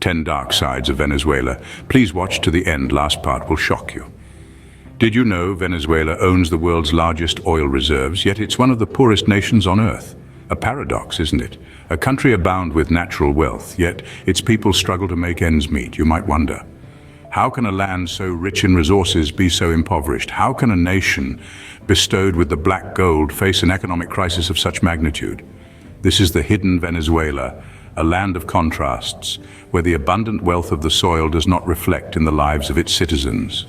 10 Dark Sides of Venezuela. Please watch to the end, last part will shock you. Did you know Venezuela owns the world's largest oil reserves, yet it's one of the poorest nations on earth? A paradox, isn't it? A country abound with natural wealth, yet its people struggle to make ends meet. You might wonder, how can a land so rich in resources be so impoverished? How can a nation bestowed with the black gold face an economic crisis of such magnitude? This is the hidden Venezuela, a land of contrasts, where the abundant wealth of the soil does not reflect in the lives of its citizens.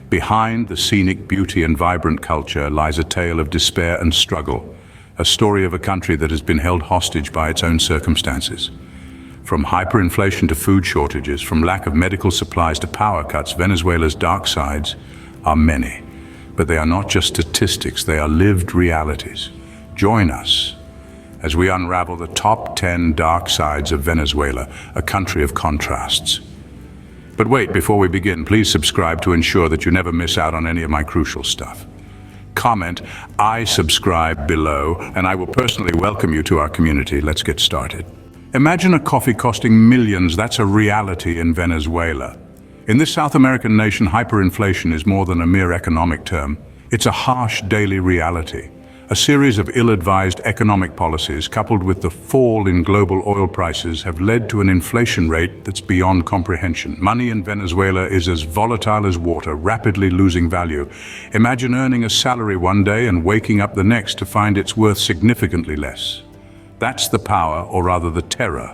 Behind the scenic beauty and vibrant culture lies a tale of despair and struggle, a story of a country that has been held hostage by its own circumstances. From hyperinflation to food shortages, from lack of medical supplies to power cuts, Venezuela's dark sides are many. But they are not just statistics, they are lived realities. Join us as we unravel the top 10 dark sides of Venezuela, a country of contrasts. But wait, before we begin, please subscribe to ensure that you never miss out on any of my crucial stuff. Comment, "I subscribe" below, and I will personally welcome you to our community. Let's get started. Imagine a coffee costing millions. That's a reality in Venezuela. In this South American nation, hyperinflation is more than a mere economic term. It's a harsh daily reality. A series of ill-advised economic policies, coupled with the fall in global oil prices, have led to an inflation rate that's beyond comprehension. Money in Venezuela is as volatile as water, rapidly losing value. Imagine earning a salary one day and waking up the next to find it's worth significantly less. That's the power, or rather the terror,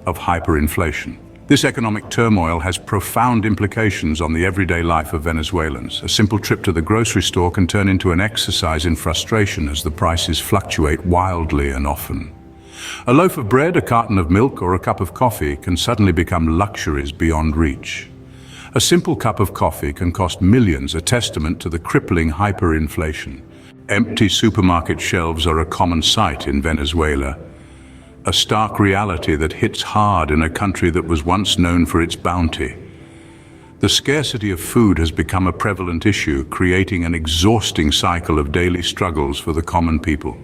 of hyperinflation. This economic turmoil has profound implications on the everyday life of Venezuelans. A simple trip to the grocery store can turn into an exercise in frustration as the prices fluctuate wildly and often. A loaf of bread, a carton of milk, or a cup of coffee can suddenly become luxuries beyond reach. A simple cup of coffee can cost millions, a testament to the crippling hyperinflation. Empty supermarket shelves are a common sight in Venezuela, a stark reality that hits hard in a country that was once known for its bounty. The scarcity of food has become a prevalent issue, creating an exhausting cycle of daily struggles for the common people.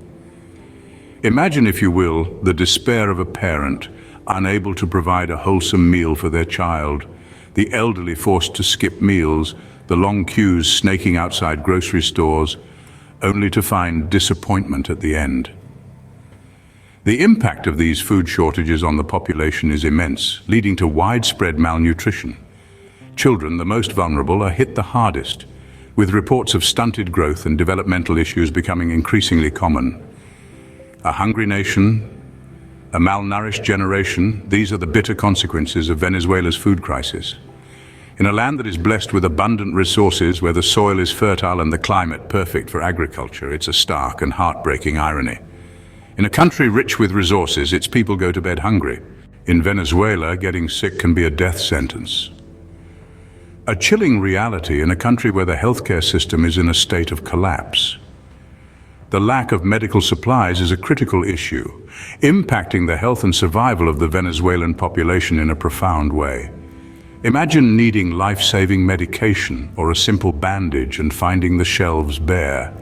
Imagine, if you will, the despair of a parent unable to provide a wholesome meal for their child, the elderly forced to skip meals, the long queues snaking outside grocery stores, only to find disappointment at the end. The impact of these food shortages on the population is immense, leading to widespread malnutrition. Children, the most vulnerable, are hit the hardest, with reports of stunted growth and developmental issues becoming increasingly common. A hungry nation, a malnourished generation, these are the bitter consequences of Venezuela's food crisis. In a land that is blessed with abundant resources, where the soil is fertile and the climate perfect for agriculture, it's a stark and heartbreaking irony. In a country rich with resources, its people go to bed hungry. In Venezuela, getting sick can be a death sentence. A chilling reality in a country where the healthcare system is in a state of collapse. The lack of medical supplies is a critical issue, impacting the health and survival of the Venezuelan population in a profound way. Imagine needing life-saving medication or a simple bandage and finding the shelves bare.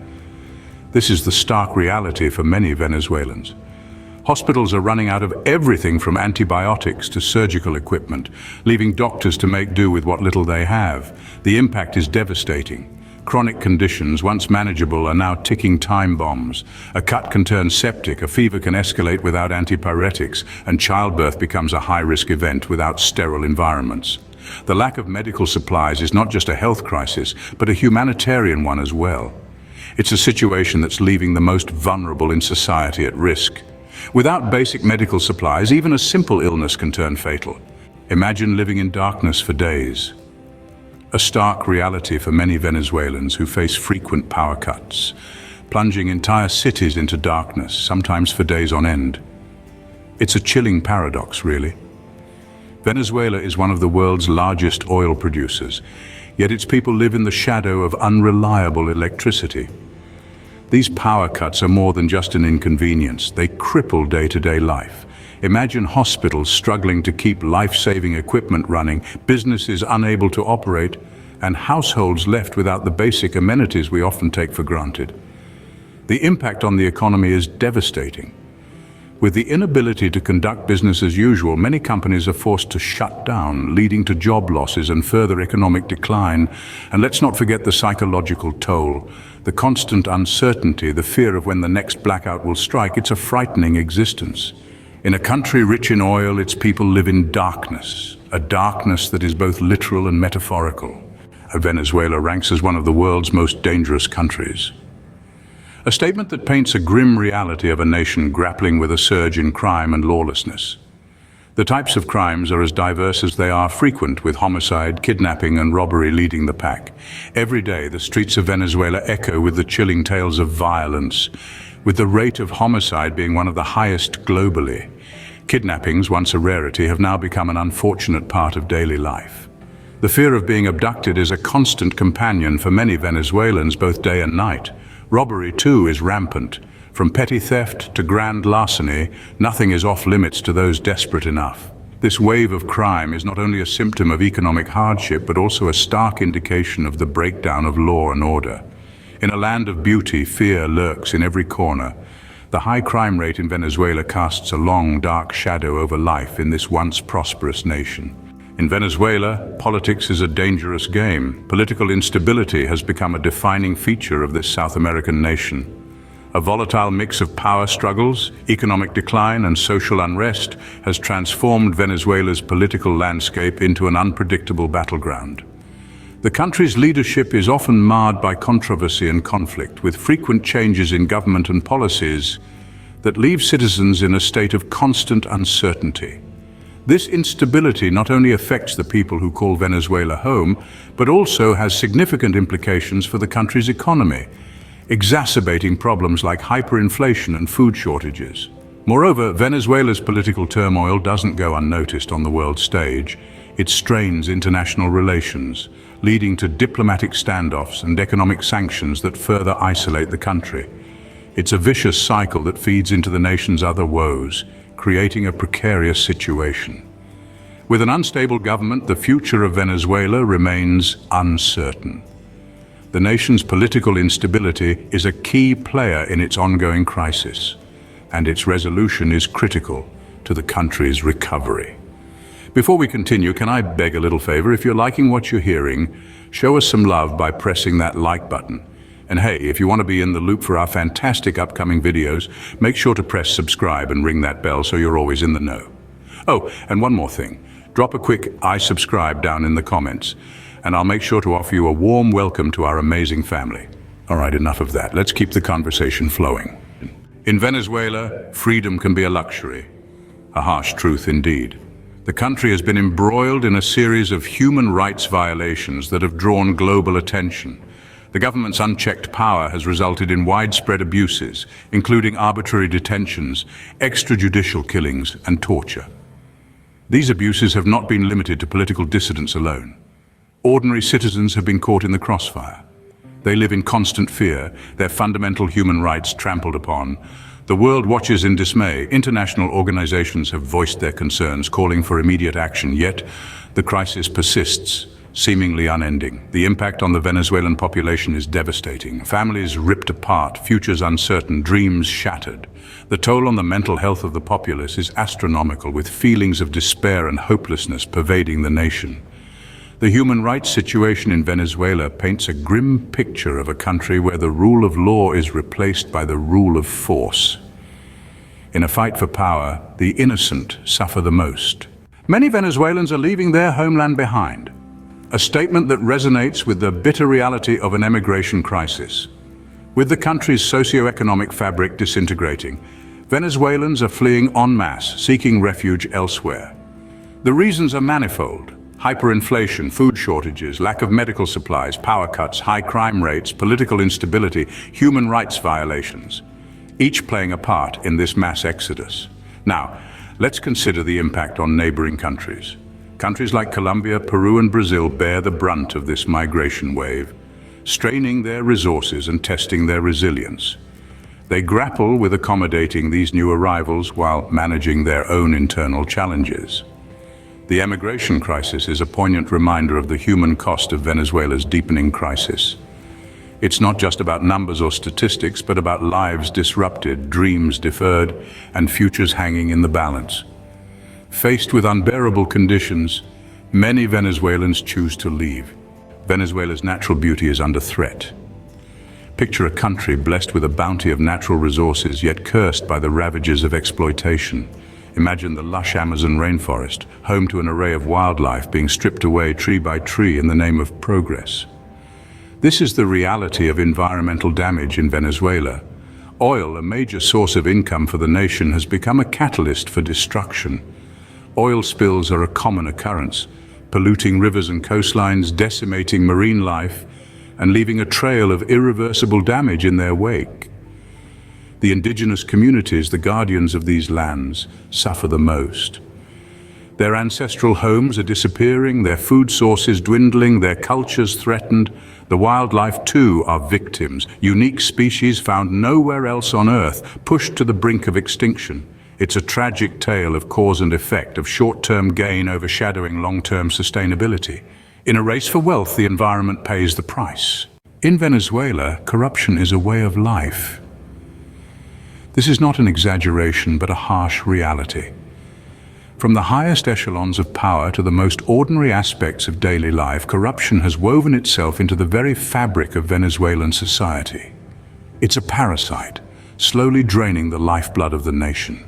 This is the stark reality for many Venezuelans. Hospitals are running out of everything from antibiotics to surgical equipment, leaving doctors to make do with what little they have. The impact is devastating. Chronic conditions, once manageable, are now ticking time bombs. A cut can turn septic, a fever can escalate without antipyretics, and childbirth becomes a high-risk event without sterile environments. The lack of medical supplies is not just a health crisis, but a humanitarian one as well. It's a situation that's leaving the most vulnerable in society at risk. Without basic medical supplies, even a simple illness can turn fatal. Imagine living in darkness for days. A stark reality for many Venezuelans who face frequent power cuts, plunging entire cities into darkness, sometimes for days on end. It's a chilling paradox, really. Venezuela is one of the world's largest oil producers, yet its people live in the shadow of unreliable electricity. These power cuts are more than just an inconvenience. They cripple day-to-day life. Imagine hospitals struggling to keep life-saving equipment running, businesses unable to operate, and households left without the basic amenities we often take for granted. The impact on the economy is devastating. With the inability to conduct business as usual, many companies are forced to shut down, leading to job losses and further economic decline. And let's not forget the psychological toll, the constant uncertainty, the fear of when the next blackout will strike. It's a frightening existence. In a country rich in oil, its people live in darkness, a darkness that is both literal and metaphorical. Venezuela ranks as one of the world's most dangerous countries. A statement that paints a grim reality of a nation grappling with a surge in crime and lawlessness. The types of crimes are as diverse as they are frequent, with homicide, kidnapping and robbery leading the pack. Every day, the streets of Venezuela echo with the chilling tales of violence, with the rate of homicide being one of the highest globally. Kidnappings, once a rarity, have now become an unfortunate part of daily life. The fear of being abducted is a constant companion for many Venezuelans, both day and night. Robbery, too, is rampant. From petty theft to grand larceny, nothing is off limits to those desperate enough. This wave of crime is not only a symptom of economic hardship, but also a stark indication of the breakdown of law and order. In a land of beauty, fear lurks in every corner. The high crime rate in Venezuela casts a long, dark shadow over life in this once prosperous nation. In Venezuela, politics is a dangerous game. Political instability has become a defining feature of this South American nation. A volatile mix of power struggles, economic decline, and social unrest has transformed Venezuela's political landscape into an unpredictable battleground. The country's leadership is often marred by controversy and conflict, with frequent changes in government and policies that leave citizens in a state of constant uncertainty. This instability not only affects the people who call Venezuela home, but also has significant implications for the country's economy, exacerbating problems like hyperinflation and food shortages. Moreover, Venezuela's political turmoil doesn't go unnoticed on the world stage. It strains international relations, leading to diplomatic standoffs and economic sanctions that further isolate the country. It's a vicious cycle that feeds into the nation's other woes, creating a precarious situation. With an unstable government, the future of Venezuela remains uncertain. The nation's political instability is a key player in its ongoing crisis, and its resolution is critical to the country's recovery. Before we continue, can I beg a little favor? If you're liking what you're hearing, show us some love by pressing that like button. And hey, if you want to be in the loop for our fantastic upcoming videos, make sure to press subscribe and ring that bell so you're always in the know. Oh, and one more thing. Drop a quick "I subscribe" down in the comments, and I'll make sure to offer you a warm welcome to our amazing family. All right, enough of that. Let's keep the conversation flowing. In Venezuela, freedom can be a luxury. A harsh truth indeed. The country has been embroiled in a series of human rights violations that have drawn global attention. The government's unchecked power has resulted in widespread abuses, including arbitrary detentions, extrajudicial killings, and torture. These abuses have not been limited to political dissidents alone. Ordinary citizens have been caught in the crossfire. They live in constant fear, their fundamental human rights trampled upon. The world watches in dismay. International organizations have voiced their concerns, calling for immediate action, yet the crisis persists, seemingly unending. The impact on the Venezuelan population is devastating. Families ripped apart, futures uncertain, dreams shattered. The toll on the mental health of the populace is astronomical, with feelings of despair and hopelessness pervading the nation. The human rights situation in Venezuela paints a grim picture of a country where the rule of law is replaced by the rule of force. In a fight for power, the innocent suffer the most. Many Venezuelans are leaving their homeland behind. A statement that resonates with the bitter reality of an emigration crisis. With the country's socio-economic fabric disintegrating, Venezuelans are fleeing en masse, seeking refuge elsewhere. The reasons are manifold. Hyperinflation, food shortages, lack of medical supplies, power cuts, high crime rates, political instability, human rights violations, each playing a part in this mass exodus. Now, let's consider the impact on neighboring countries. Countries like Colombia, Peru, and Brazil bear the brunt of this migration wave, straining their resources and testing their resilience. They grapple with accommodating these new arrivals while managing their own internal challenges. The emigration crisis is a poignant reminder of the human cost of Venezuela's deepening crisis. It's not just about numbers or statistics, but about lives disrupted, dreams deferred, and futures hanging in the balance. Faced with unbearable conditions, many Venezuelans choose to leave. Venezuela's natural beauty is under threat. Picture a country blessed with a bounty of natural resources, yet cursed by the ravages of exploitation. Imagine the lush Amazon rainforest, home to an array of wildlife, being stripped away tree by tree in the name of progress. This is the reality of environmental damage in Venezuela. Oil, a major source of income for the nation, has become a catalyst for destruction. Oil spills are a common occurrence, polluting rivers and coastlines, decimating marine life, and leaving a trail of irreversible damage in their wake. The indigenous communities, the guardians of these lands, suffer the most. Their ancestral homes are disappearing, their food sources dwindling, their cultures threatened. The wildlife too are victims, unique species found nowhere else on Earth, pushed to the brink of extinction. It's a tragic tale of cause and effect, of short-term gain overshadowing long-term sustainability. In a race for wealth, the environment pays the price. In Venezuela, corruption is a way of life. This is not an exaggeration, but a harsh reality. From the highest echelons of power to the most ordinary aspects of daily life, corruption has woven itself into the very fabric of Venezuelan society. It's a parasite, slowly draining the lifeblood of the nation.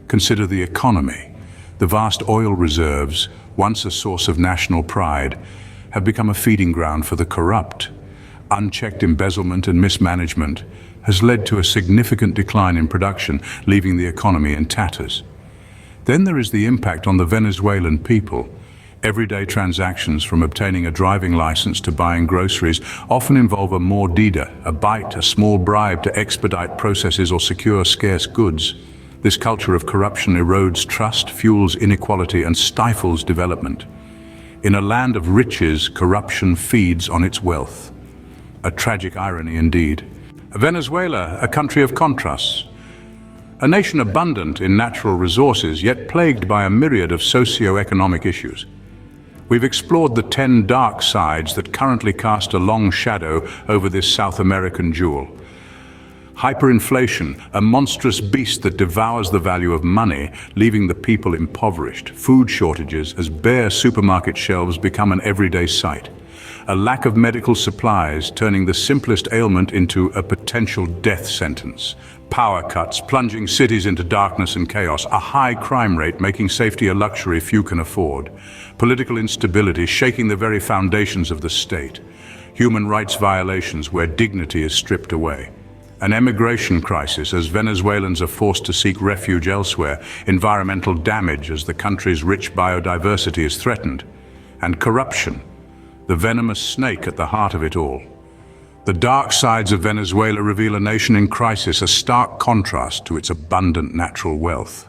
Consider the economy. The vast oil reserves, once a source of national pride, have become a feeding ground for the corrupt. Unchecked embezzlement and mismanagement has led to a significant decline in production, leaving the economy in tatters. Then there is the impact on the Venezuelan people. Everyday transactions, from obtaining a driving license to buying groceries, often involve a mordida, a bite, a small bribe to expedite processes or secure scarce goods. This culture of corruption erodes trust, fuels inequality, and stifles development. In a land of riches, corruption feeds on its wealth. A tragic irony indeed. Venezuela, a country of contrasts. A nation abundant in natural resources, yet plagued by a myriad of socio-economic issues. We've explored the 10 dark sides that currently cast a long shadow over this South American jewel. Hyperinflation, a monstrous beast that devours the value of money, leaving the people impoverished. Food shortages, as bare supermarket shelves become an everyday sight. A lack of medical supplies, turning the simplest ailment into a potential death sentence. Power cuts, plunging cities into darkness and chaos. A high crime rate, making safety a luxury few can afford. Political instability, shaking the very foundations of the state. Human rights violations, where dignity is stripped away. An emigration crisis, as Venezuelans are forced to seek refuge elsewhere. Environmental damage, as the country's rich biodiversity is threatened. And corruption, the venomous snake at the heart of it all. The dark sides of Venezuela reveal a nation in crisis, a stark contrast to its abundant natural wealth.